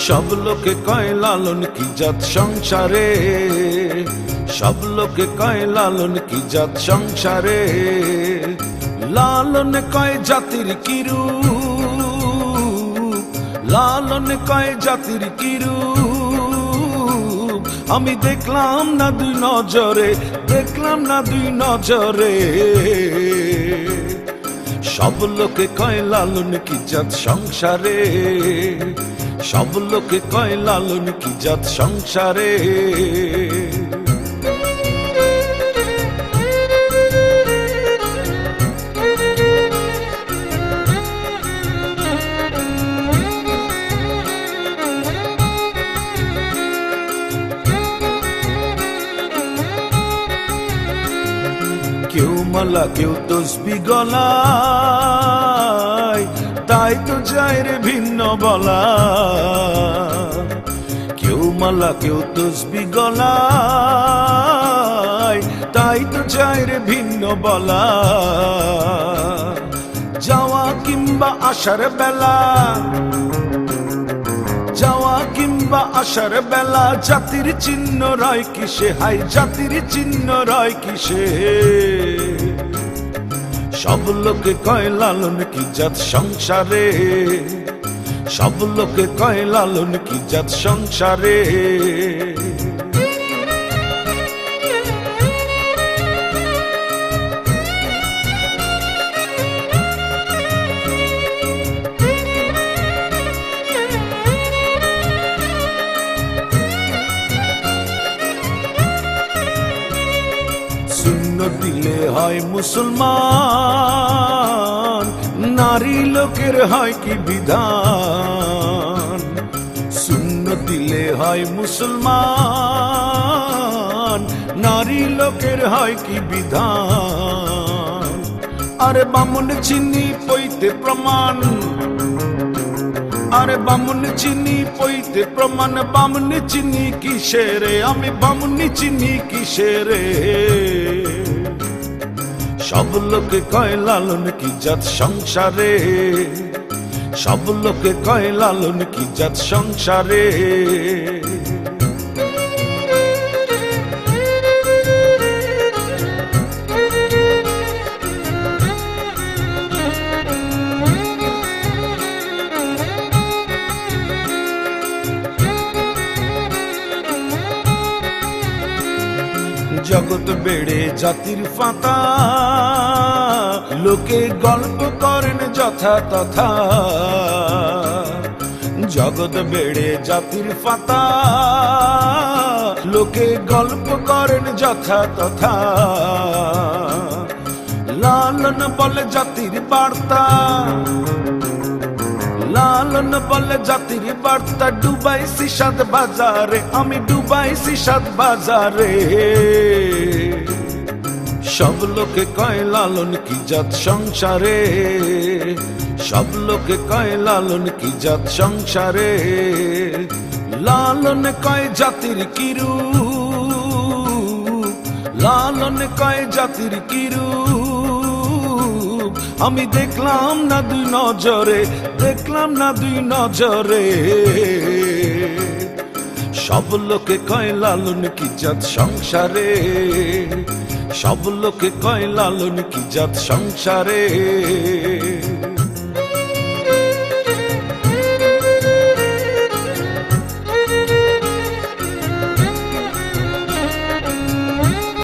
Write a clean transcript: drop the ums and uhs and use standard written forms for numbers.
সব লোকে কয় লালন কি জাত সংসারে, সব লোকে কয় লালন কি জাত সংসারে। লালন কয় জাতির কিরু, লালন কয় জাতির কিরু। আমি দেখলাম না দুই নজরে, দেখলাম না দুই নজরে। সব লোকে কয় লালন কি জাত সংসারে, সব লোকে কয় লালন কি জাত সংসারে। কেউ মালা কেউ তসবি গলায়, তাই তো যায় রে ভিন্ন বলা। কেউ মালা কেউ তসবি গলায়, তাই তো যায় রে ভিন্ন বলা। যাওয়া কিংবা আসার বেলা, যাওয়া কিংবা আসার বেলা, জাতির চিহ্ন রয় কিসে, হাই জাতির চিহ্ন রয় কিসে। সব লোকে কয় লালন কি জাত সংসারে, সব লোকে কয় লালন কি জাত সংসারে। সুন্নত দিলে হয় মুসলমান, নারী লোকের হয় কি বিধান। সুন্নত দিলে হয় মুসলমান, নারী লোকের হয় কি বিধান। আরে বামুন চিনি পইতে প্রমাণ, আরে বামুন চিনি পইতে প্রমাণ। বামুন চিনি কিসেরে, আমি বামুন চিনি কিসেরে। সব লোকে কয় লালন কি জাত সংসারে, সব লোকে কয় লালন কি জাত সংসারে। জগৎ বেড়ে জাতির ফাতা, লোকে গল্প করেন যথা তথা। জগৎ বেড়ে জাতির ফাতা, লোকে গল্প করেন যথা তথা। লালন বলে জাতির বার্তা, লালন বলে জাতির বার্তা। ডুবাইছি সাত বাজারে, আমি ডুবাইছি সাত বাজারে। সব লোকে কয় লালন কি জাত সংসারে, সব লোকে কয় লালন কি জাত সংসারে। লালন কয় জাতির কিরু, লালন কয় জাতির কিরু। আমি দেখলাম না দুই নজরে, দেখলাম না দুই নজরে। সব লোকে কয় লালন কি জাত সংসারে, সব লোকে কয় লালন কি জাত সংসারে।